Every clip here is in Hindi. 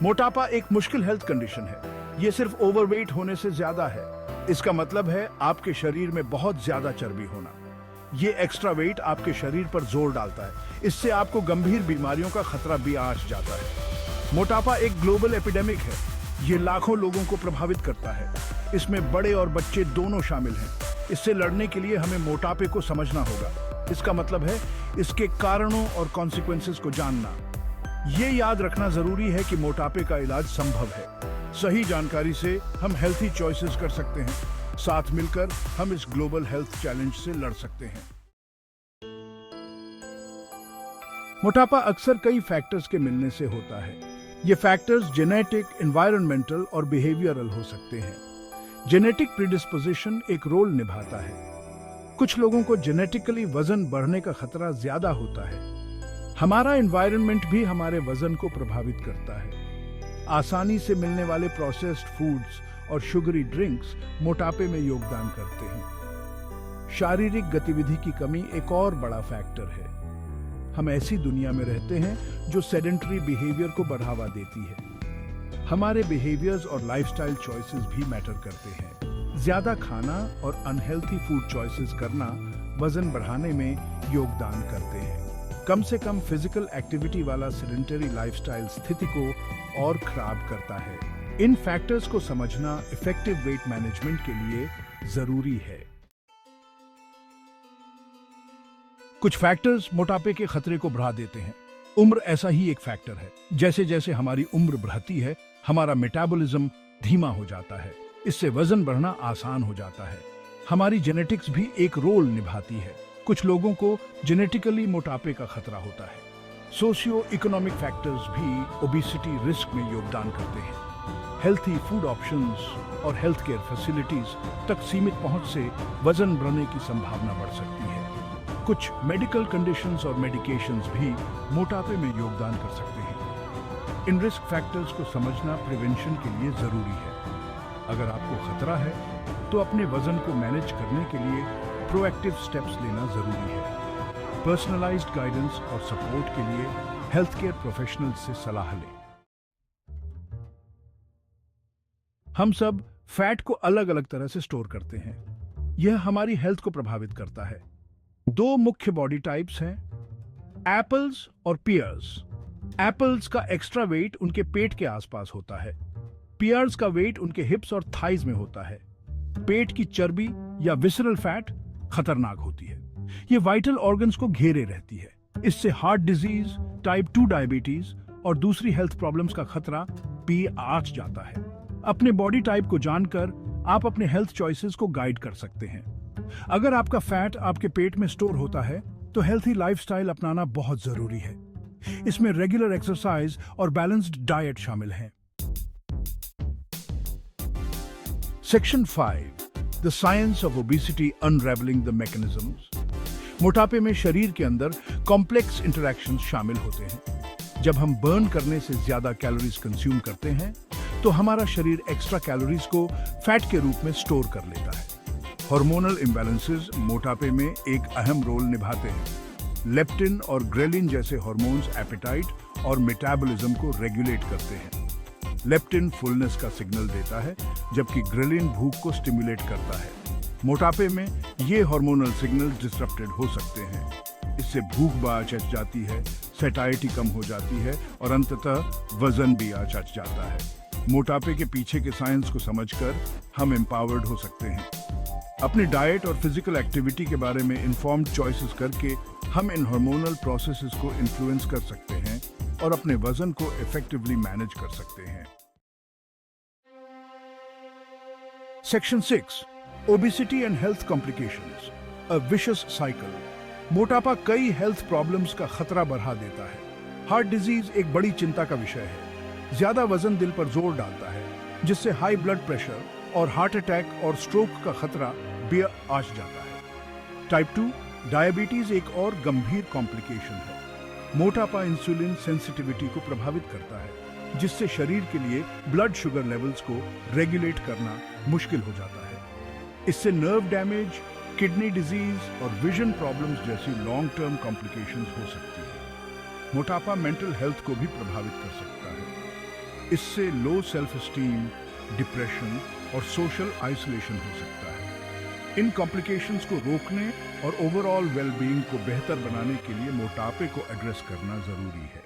मोटापा एक मुश्किल हेल्थ कंडीशन है। ये सिर्फ ओवरवेट होने से ज्यादा है। इसका मतलब है आपके शरीर में बहुत ज्यादा चर्बी होना। ये एक्स्ट्रा वेट आपके शरीर पर जोर डालता है। इससे आपको गंभीर बीमारियों का खतरा भी आ जाता है। मोटापा एक ग्लोबल एपिडेमिक है। ये लाखों लोगों को प्रभावित करता है। इसमें बड़े और बच्चे दोनों शामिल हैं। इससे लड़ने के लिए हमें मोटापे को समझना होगा। इसका मतलब है इसके कारणों और कॉन्सिक्वेंसेस को जानना। ये याद रखना जरूरी है कि मोटापे का इलाज संभव है। सही जानकारी से हम हेल्थी चॉइसेस कर सकते हैं। साथ मिलकर हम इस ग्लोबल हेल्थ चैलेंज से लड़ सकते हैं। मोटापा अक्सर कई फैक्टर्स के मिलने से होता है। ये फैक्टर्स जेनेटिक, एनवायरमेंटल और बिहेवियरल हो सकते हैं। जेनेटिक प्रीडिस्पोजिशन एक रोल निभाता है। कुछ लोगों को जेनेटिकली वजन बढ़ने का खतरा ज्यादा होता है। हमारा एनवायरनमेंट भी हमारे वजन को प्रभावित करता है। आसानी से मिलने वाले प्रोसेस्ड फूड्स और शुगरी ड्रिंक्स मोटापे में योगदान करते हैं। शारीरिक गतिविधि की कमी एक और बड़ा फैक्टर है। हम ऐसी दुनिया में रहते हैं जो सेडेंटरी बिहेवियर को बढ़ावा देती है। हमारे बिहेवियर्स और लाइफस्टाइल चॉइसेस भी मैटर करते हैं। ज्यादा खाना और अनहेल्थी फूड चॉइसेस करना वजन बढ़ाने में योगदान करते हैं। कम से कम फिजिकल एक्टिविटी वाला सेडेंटरी लाइफस्टाइल स्थिति को और खराब करता है। इन फैक्टर्स को समझना इफेक्टिव वेट मैनेजमेंट के लिए जरूरी है। कुछ फैक्टर्स मोटापे के खतरे को बढ़ा देते हैं। उम्र ऐसा ही एक फैक्टर है। जैसे जैसे हमारी उम्र बढ़ती है, हमारा मेटाबॉलिज्म धीमा हो जाता है। इससे वजन बढ़ना आसान हो जाता है। हमारी जेनेटिक्स भी एक रोल निभाती है। कुछ लोगों को जेनेटिकली मोटापे का खतरा होता है। सोशियो इकोनॉमिक फैक्टर्स भी ओबेसिटी रिस्क में योगदान करते हैं। हेल्थी फूड ऑप्शंस और हेल्थ केयर फैसिलिटीज तक सीमित पहुंच से वजन बढ़ने की संभावना बढ़ सकती है। कुछ मेडिकल कंडीशंस और मेडिकेशंस भी मोटापे में योगदान कर सकते हैं। इन रिस्क फैक्टर्स को समझना प्रिवेंशन के लिए जरूरी है। अगर आपको खतरा है तो अपने वजन को मैनेज करने के लिए प्रोएक्टिव स्टेप्स लेना जरूरी है। पर्सनलाइज्ड गाइडेंस और सपोर्ट के लिए हेल्थ केयर प्रोफेशनल्स से सलाह लें। हम सब फैट को अलग अलग तरह से स्टोर करते हैं। यह हमारी हेल्थ को प्रभावित करता है। दो मुख्य बॉडी टाइप्स हैं, एप्पल्स और पियर्स। एप्पल्स का एक्स्ट्रा वेट उनके पेट के आसपास होता है। पियर्स का वेट उनके हिप्स और थाइज में होता है। पेट की चर्बी या विसरल फैट खतरनाक होती है। ये वाइटल ऑर्गन्स को घेरे रहती है। इससे हार्ट डिजीज, टाइप 2 डायबिटीज और दूसरी हेल्थ प्रॉब्लम्स का खतरा भी आ जाता है। अपने बॉडी टाइप को जानकर आप अपने हेल्थ चॉइसेस को गाइड कर सकते हैं। अगर आपका फैट आपके पेट में स्टोर होता है तो हेल्थी लाइफस्टाइल अपनाना बहुत जरूरी है। इसमें रेगुलर एक्सरसाइज और बैलेंस्ड डाइट शामिल है। Section 5, the science of obesity unravelling the mechanisms. मोटापे में शरीर के अंदर कॉम्प्लेक्स इंटरैक्शंस शामिल होते हैं। जब हम बर्न करने से ज्यादा कैलोरीज कंज्यूम करते हैं तो हमारा शरीर एक्स्ट्रा कैलोरीज को फैट के रूप में स्टोर कर लेता है। हार्मोनल इम्बैलेंसेस मोटापे में एक अहम रोल निभाते हैं। लेप्टिन और ग्रेलिन जैसे हार्मोन्स एपेटाइट और मेटाबॉलिज्म को रेगुलेट करते हैं। लेप्टिन फुलनेस का सिग्नल देता है, जबकि ग्रेलिन भूख को स्टिमुलेट करता है। मोटापे में ये हार्मोनल सिग्नल डिसरप्टेड हो सकते हैं। इससे भूख बाँच जाती है, सैटिस्फैक्शन कम हो जाती है और अंततः वजन भी आ जाता है। मोटापे के पीछे के साइंस को समझकर हम एम्पावर्ड हो सकते हैं। अपनी डाइट और फिजिकल एक्टिविटी के बारे में इन्फॉर्म्ड चॉइसेस करके हम इन हार्मोनल प्रोसेसेस को इन्फ्लुएंस कर सकते हैं और अपने वजन को इफेक्टिवली मैनेज कर सकते हैं। Section 6, obesity and health complications, a vicious cycle. मोटापा कई हेल्थ प्रॉब्लम्स का खतरा बढ़ा देता है। हार्ट डिजीज एक बड़ी चिंता का विषय है। ज्यादा वजन दिल पर जोर डालता है, जिससे हाई ब्लड प्रेशर और हार्ट अटैक और स्ट्रोक का खतरा भी आ जाता है। टाइप 2 डायबिटीज एक और गंभीर कॉम्प्लिकेशन है। मोटापा इंसुलिन सेंसिटिविटी को प्रभावित करता है, जिससे शरीर के लिए ब्लड शुगर लेवल्स को रेगुलेट करना मुश्किल हो जाता है। इससे नर्व डैमेज, किडनी डिजीज और विजन प्रॉब्लम्स जैसी लॉन्ग टर्म कॉम्प्लिकेशंस हो सकती है। मोटापा मेंटल हेल्थ को भी प्रभावित कर सकता है। इससे लो सेल्फ एस्टीम, डिप्रेशन और सोशल आइसोलेशन हो सकता है। इन कॉम्प्लिकेशंस को रोकने और ओवरऑल वेलबीइंग को बेहतर बनाने के लिए मोटापे को एड्रेस करना जरूरी है।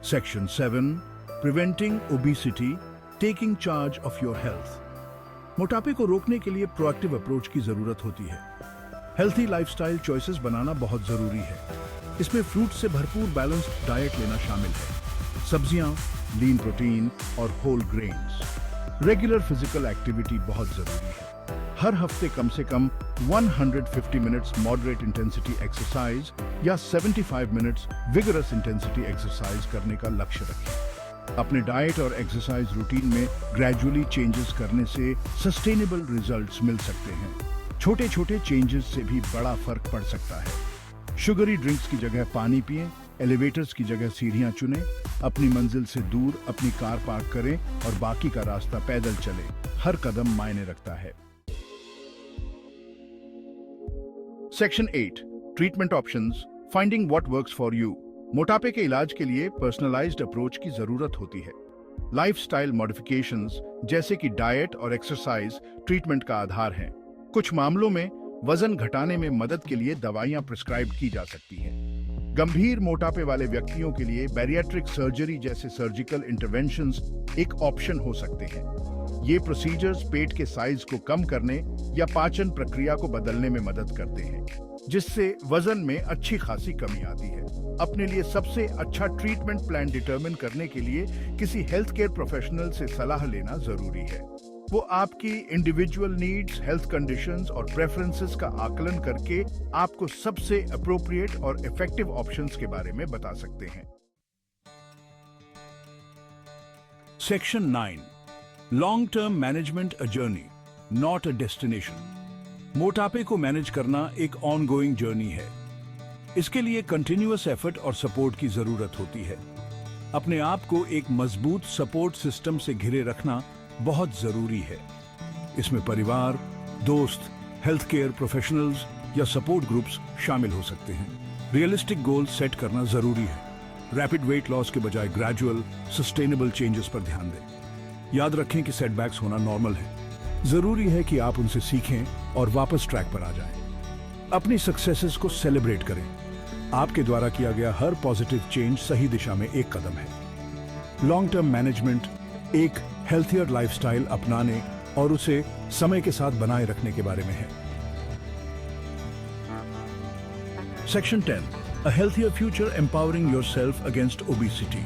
Section 7, preventing obesity, taking charge of your health. मोटापे को रोकने के लिए प्रोएक्टिव अप्रोच की जरूरत होती है। हेल्थी लाइफस्टाइल चॉइसेस बनाना बहुत जरूरी है। इसमें फ्रूट से भरपूर बैलेंस्ड डाइट लेना शामिल है। सब्जियां, लीन प्रोटीन और whole grains. Regular physical activity बहुत जरूरी है। हर हफ्ते कम से कम 150 मिनट्स मॉडरेट इंटेंसिटी एक्सरसाइज या 75 मिनट्स विगरस इंटेंसिटी एक्सरसाइज करने का लक्ष्य रखें। अपने डाइट और एक्सरसाइज रूटीन में ग्रेजुअली चेंजेस करने से सस्टेनेबल रिजल्ट्स मिल सकते हैं। छोटे छोटे चेंजेस से भी बड़ा फर्क पड़ सकता है। शुगरी ड्रिंक्स की जगह पानी पिएं, एलिवेटर्स की जगह सीढ़ियां चुनें, अपनी मंजिल से दूर अपनी कार पार्क करें और बाकी का रास्ता पैदल चलें। हर कदम मायने रखता है। Section 8, treatment options, finding what works for you. मोटापे के इलाज के लिए पर्सनलाइज्ड अप्रोच की जरूरत होती है। लाइफस्टाइल मॉडिफिकेशंस जैसे कि डाइट और एक्सरसाइज ट्रीटमेंट का आधार हैं। कुछ मामलों में वजन घटाने में मदद के लिए दवाइयां प्रिस्क्राइब की जा सकती हैं। गंभीर मोटापे वाले व्यक्तियों के लिए बैरिएट्रिक सर्जरी जैसे सर्जिकल इंटरवेंशंस एक ऑप्शन हो सकते हैं। ये प्रोसीजर्स पेट के साइज को कम करने या पाचन प्रक्रिया को बदलने में मदद करते हैं, जिससे वजन में अच्छी खासी कमी आती है। अपने लिए सबसे अच्छा ट्रीटमेंट प्लान डिटरमिन करने के लिए किसी हेल्थ केयर प्रोफेशनल से सलाह लेना जरूरी है। वो आपकी इंडिविजुअल नीड्स, हेल्थ कंडीशंस और प्रेफरेंसेस का आकलन करके आपको सबसे अप्रोप्रिएट और इफेक्टिव ऑप्शंस के बारे में बता सकते हैं। Section 9, long term management, a journey not a destination. मोटापे को मैनेज करना एक ऑनगोइंग जर्नी है। इसके लिए कंटिन्यूअस एफर्ट और सपोर्ट की जरूरत होती है। अपने आप को एक मजबूत सपोर्ट सिस्टम से घिरे रखना बहुत जरूरी है। इसमें परिवार, दोस्त, हेल्थ केयर प्रोफेशनल्स या सपोर्ट ग्रुप्स शामिल हो सकते हैं। रियलिस्टिक गोल्स सेट करना जरूरी है। रैपिड वेट लॉस के बजाय ग्रेजुअल, सस्टेनेबल चेंजेस पर ध्यान दें। याद रखें कि सेटबैक्स होना नॉर्मल है। जरूरी है कि आप उनसे सीखें और वापस ट्रैक पर आ जाएं। अपनी सक्सेसेस को सेलिब्रेट करें। आपके द्वारा किया गया हर पॉजिटिव चेंज सही दिशा में एक कदम है। लॉन्ग टर्म मैनेजमेंट एक हेल्थियर लाइफस्टाइल अपनाने और उसे समय के साथ बनाए रखने के बारे में है। सेक्शन 10, अ healthier future empowering yourself against obesity.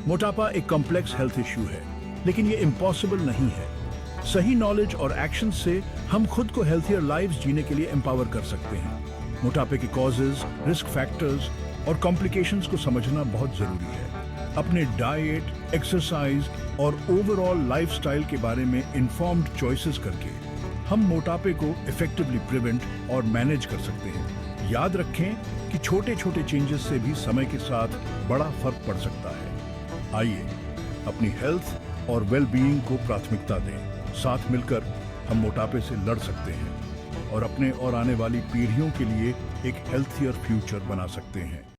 मोटापा एक कॉम्प्लेक्स हेल्थ इश्यू है, लेकिन ये इम्पॉसिबल नहीं है। सही नॉलेज और एक्शन से हम खुद को हेल्थियर लाइव्स जीने के लिए एम्पावर कर सकते हैं। मोटापे के कॉजेज, रिस्क फैक्टर्स और कॉम्प्लिकेशंस को समझना बहुत जरूरी है। अपने डाइट, एक्सरसाइज और ओवरऑल लाइफस्टाइल के बारे में इन्फॉर्म्ड चॉइसेस करके हम मोटापे को इफेक्टिवली प्रिवेंट और मैनेज कर सकते हैं। याद रखें कि छोटे छोटे चेंजेस से भी समय के साथ बड़ा फर्क पड़ सकता है। आइए अपनी हेल्थ और वेलबीइंग को प्राथमिकता दें। साथ मिलकर हम मोटापे से लड़ सकते हैं और अपने और आने वाली पीढ़ियों के लिए एक हेल्थियर फ्यूचर बना सकते हैं।